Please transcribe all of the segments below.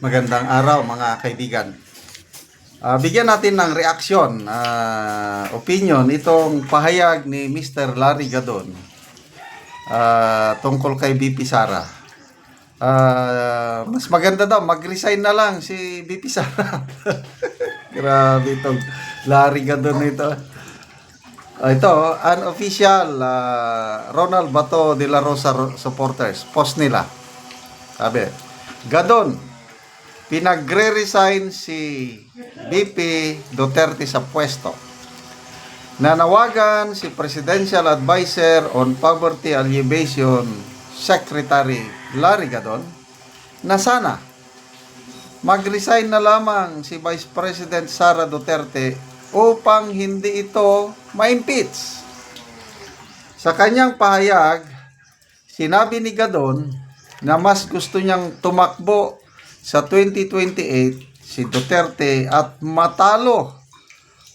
Magandang araw mga kaibigan. Bigyan natin ng reaksyon, opinion itong pahayag ni Mr. Larry Gadon tungkol kay BP Sara. Mas maganda daw mag-resign na lang si BP Sara. Grabe itong Larry Gadon ito. Ito, unofficial Ronald Bato de la Rosa supporters. Post nila. Sabi, Gadon, pinagre-resign si BP Duterte sa pwesto. Nanawagan si Presidential Advisor on Poverty Alleviation Secretary Larry Gadon na sana mag-resign na lamang si Vice President Sara Duterte upang hindi ito ma-impeach. Sa kanyang pahayag, sinabi ni Gadon na mas gusto niyang tumakbo sa 2028 si Duterte at matalo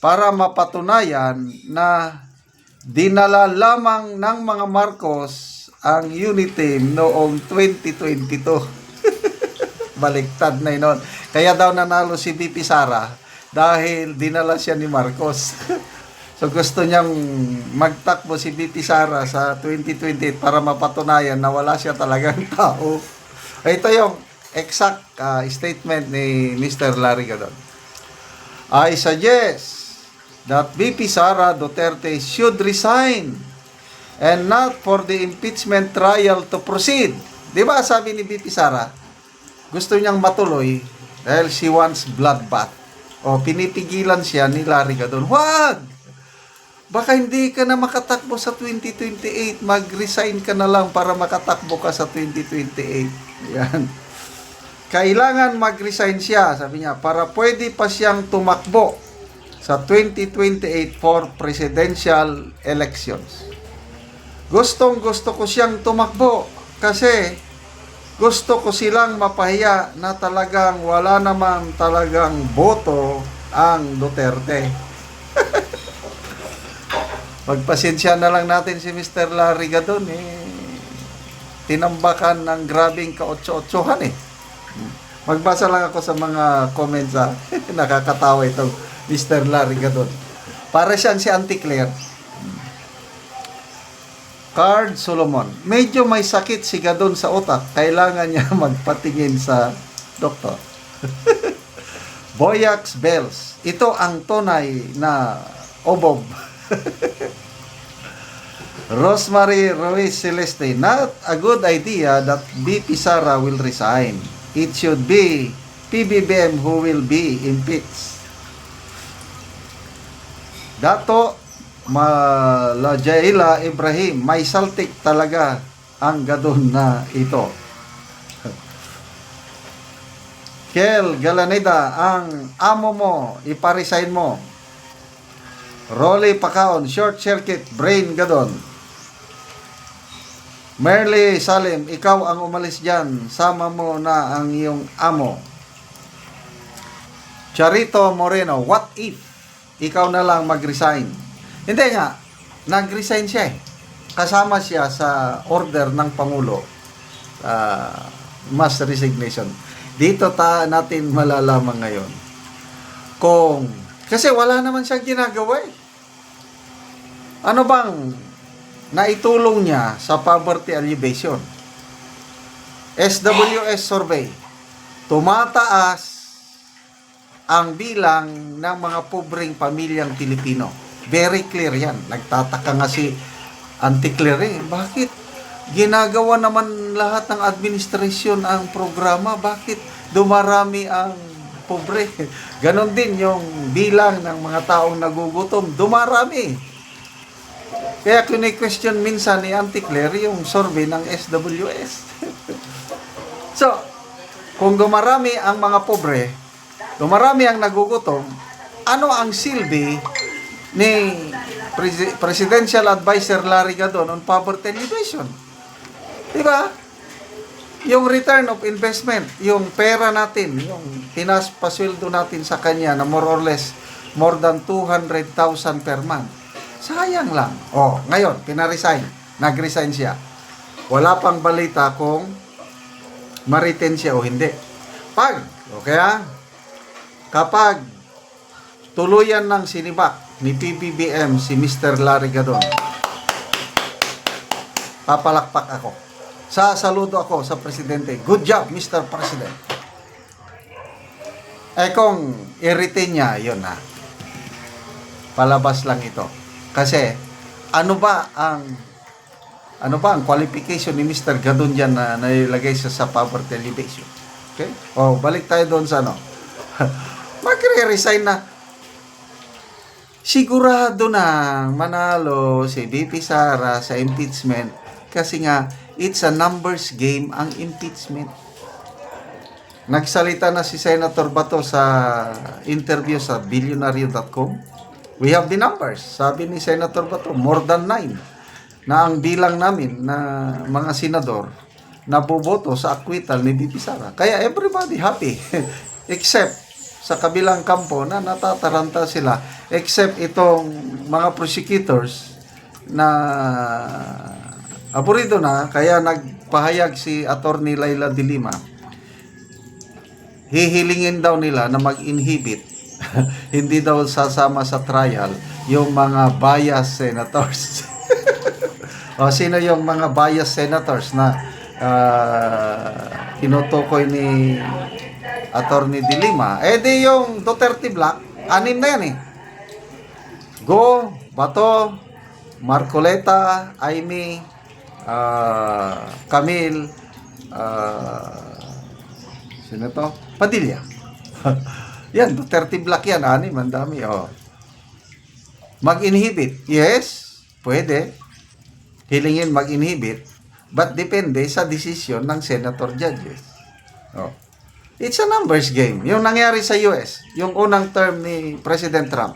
para mapatunayan na dinala lamang ng mga Marcos ang unity noong 2022. Baliktad na yun. Kaya daw nanalo si BP Sara dahil dinala siya ni Marcos. So gusto niyang magtakbo si BP Sara sa 2028 para mapatunayan na wala siya talagang tao. Ito yung exact statement ni Mr. Larry Gadon. I suggest that BP Sara Duterte should resign and not for the impeachment trial to proceed. Di ba sabi ni BP Sara, gusto niyang matuloy dahil she wants bloodbath. O pinipigilan siya ni Larry Gadon. Wag! Baka hindi ka na makatakbo sa 2028. Mag-resign ka na lang para makatakbo ka sa 2028. Yan. Kailangan mag-resign siya, sabi niya, para pwede pa siyang tumakbo sa 2028 for presidential elections. Gustong-gusto ko siyang tumakbo kasi gusto ko silang mapahiya na talagang wala naman talagang boto ang Duterte. Pagpasensya na lang natin si Mr. Larry Gadon, tinambakan ng grabing ka-otso-otsohan Magbasa lang ako sa mga comments nakakatawa itong Mr. Larry Gadon. Para siyang si Auntie Claire. Card Solomon. Medyo may sakit si Gadon sa utak. Kailangan niya magpatingin sa doktor. Boyax Bells. Ito ang tunay na obob. Rosemary Ruiz Celeste. Not a good idea that BP Sara will resign. It should be PBBM who will be impeached. Dato Malajaila Ibrahim, may saltik talaga ang Gadon na ito. Kel Galaneda, ang amo mo, iparesign mo. Rolly Pacaon, short circuit, brain Gadon. Merly Salim, ikaw ang umalis dyan. Sama mo na ang iyong amo. Charito Moreno, what if ikaw na lang mag-resign? Hindi nga, nag-resign siya Kasama siya sa order ng Pangulo. Mass resignation. Dito natin malalaman ngayon. Kasi wala naman siyang ginagawa Ano bang naitulong niya sa poverty alleviation? SWS survey. Tumataas ang bilang ng mga pobreng pamilyang Pilipino. Very clear yan. Nagtataka nga si Auntie Claire Bakit ginagawa naman lahat ng administrasyon ang programa? Bakit dumarami ang pobre? Ganon din yung bilang ng mga taong nagugutom. Dumarami. Kaya kini-question minsan ni Auntie Claire yung survey ng SWS. So, kung dumarami ang mga pobre, dumarami ang nagugutom, ano ang silbi ni Presidential Advisor Larry Gadon on poverty alleviation? Diba? Yung return of investment, yung pera natin, yung pinaspasweldo natin sa kanya na more or less more than 200,000 per month. Sayang lang. Ngayon, pinaresign. Nag-resign siya. Wala pang balita kung ma-retain siya o hindi. kapag tuluyan ng sinibak ni PBBM si Mr. Larry Gadon, papalakpak ako. Sasaludo ako sa presidente. Good job, Mr. President. Kung i-retain niya, yun na. Palabas lang ito. Kasi, ano ba ang qualification ni Mr. Gadon dyan na nailagay sa power television? Okay? O, balik tayo doon sa magre-resign na. Sigurado na manalo si VP Sara sa impeachment kasi nga, it's a numbers game ang impeachment. Nagsalita na si Senator Bato sa interview sa billionaire.com. We have the numbers. Sabi ni Senator Bato, more than 9 na ang bilang namin na mga senador na boboto sa acquittal ni VP Sara. Kaya everybody happy. Except sa kabilang kampo na natataranta sila. Except itong mga prosecutors na aburido na, kaya nagpahayag si Attorney Laila de Lima. Hihilingin daw nila na mag-inhibit, hindi daw sasama sa trial yung mga bias senators. O sino yung mga bias senators na tinutukoy ni Attorney de Lima? Di yung Duterte Black, 6 na yan Go, Bato, Marcoleta, Aimee, Camille, sino to? Padilla. Yan, Duterte Black yan, 6, ang dami. Mag-inhibit, yes, pwede. Hilingin mag-inhibit, but depende sa desisyon ng senator judges. It's a numbers game. Yung nangyari sa US, yung unang term ni President Trump,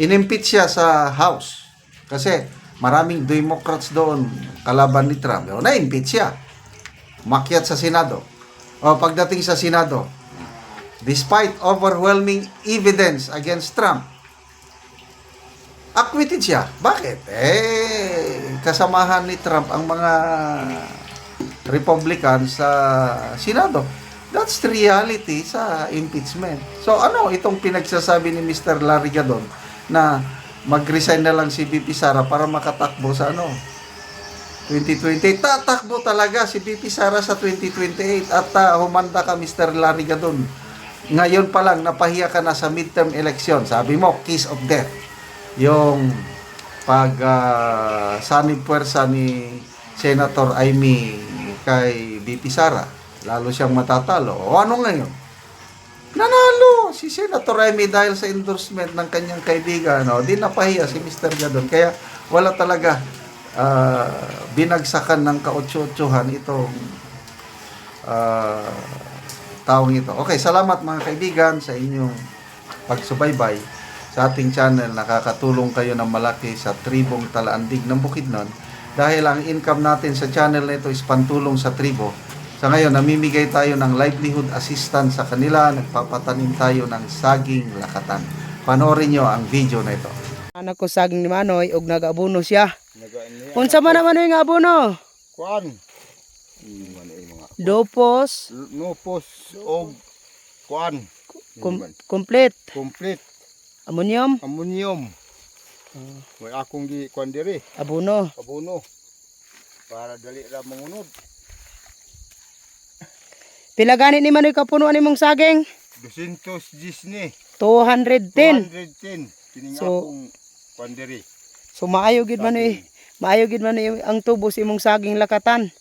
inimpeach siya sa House kasi maraming Democrats doon kalaban ni Trump. Na-impeach siya. Makyat sa Senado. Pagdating sa Senado, despite overwhelming evidence against Trump, acquitted siya. Bakit? Kasamahan ni Trump ang mga Republican sa Senado. That's the reality sa impeachment. So itong pinagsasabi ni Mr. Larry Gadon na mag-resign na lang si VP Sara para makatakbo sa 2028. Tatakbo talaga si VP Sara sa 2028 at humanda ka, Mr. Larry Gadon. Ngayon pa lang napahiya ka na sa midterm election. Sabi mo, kiss of death. Yung sanib puwersa ni Senator Aimee kay VP Sara, lalo siyang matatalo. Ano ngayon? Nanalo si Senator Aimee dahil sa endorsement ng kanyang kaibigan. Di napahiya si Mr. Gadon. Kaya wala talaga binagsakan ng kautso-utsuhan itong taong ito. Okay, salamat mga kaibigan sa inyong pagsubaybay sa ating channel. Nakakatulong kayo ng malaki sa tribong Talaandig ng Bukidnon dahil ang income natin sa channel na ito is pantulong sa tribo. Sa ngayon, namimigay tayo ng livelihood assistance sa kanila. Nagpapatanim tayo ng saging lakatan. Panoorin nyo ang video na ito. Anak ko saging ni Manoy og nag-abono siya. Unsa man naman yung abono? Kuan. Dopos, Nopos og kuan. complete, Complete. ammonium, Ammonium. May akong gi kuan diri. abono. Abono. Para dali ra mangunod. Pila gani ni Manoy kapunuan nimong saging? 210 ni. 210. 210. Kining So, akong kuan diri. So maayo gid Manoy. Maayo gid Manoy ang tubo sa imong saging lakatan.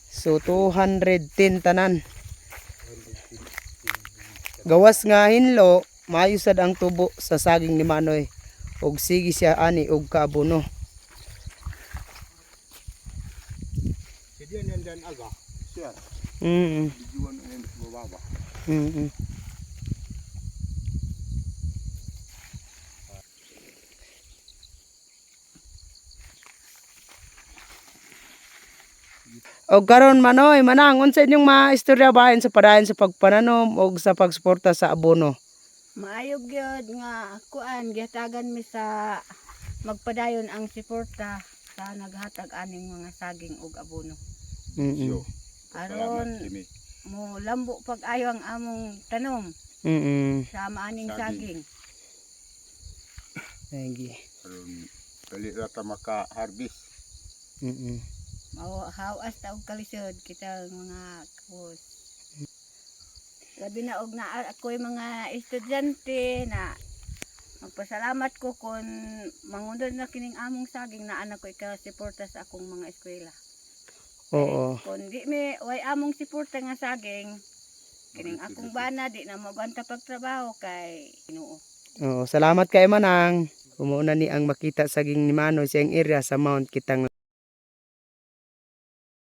So 210 tanan. Gawas nga hinlo, maayo sad ang tubo sa saging ni Manoy. Og sige siya ani og kaabono. Kedian yan dan aga. Siya. Dijuan ang bababa. Og karon Manoy, manang unsa inyong maistorya bahin sa padayon sa pagpananom og sa pagsuporta sa abono? Maayog gyud nga kuan gihatagan mi sa magpadayon ang suporta sa naghatag aning mga saging ug abono. Yo. Aron Salamat, Jimmy. mo lambo pag ayo ang among tanom sa maaning Saging. saging. Lagi. Aron dali ra ta maka-harvest. Hawas ta og kalisod kita mga kapos. Labi na og na ako'y mga estudyante na magpasalamat ko kung mangundod na kining among saging na anak ko ika-suporta sa akong mga eskwela. Oo. Kung di mi way among suporta nga saging, kining akong bana di na magwanta pagtrabaho kay Ginoo. Oo, salamat kay Manang. Umuuna ni ang makita saging ni Manoy sa iyang area sa Mount Kitang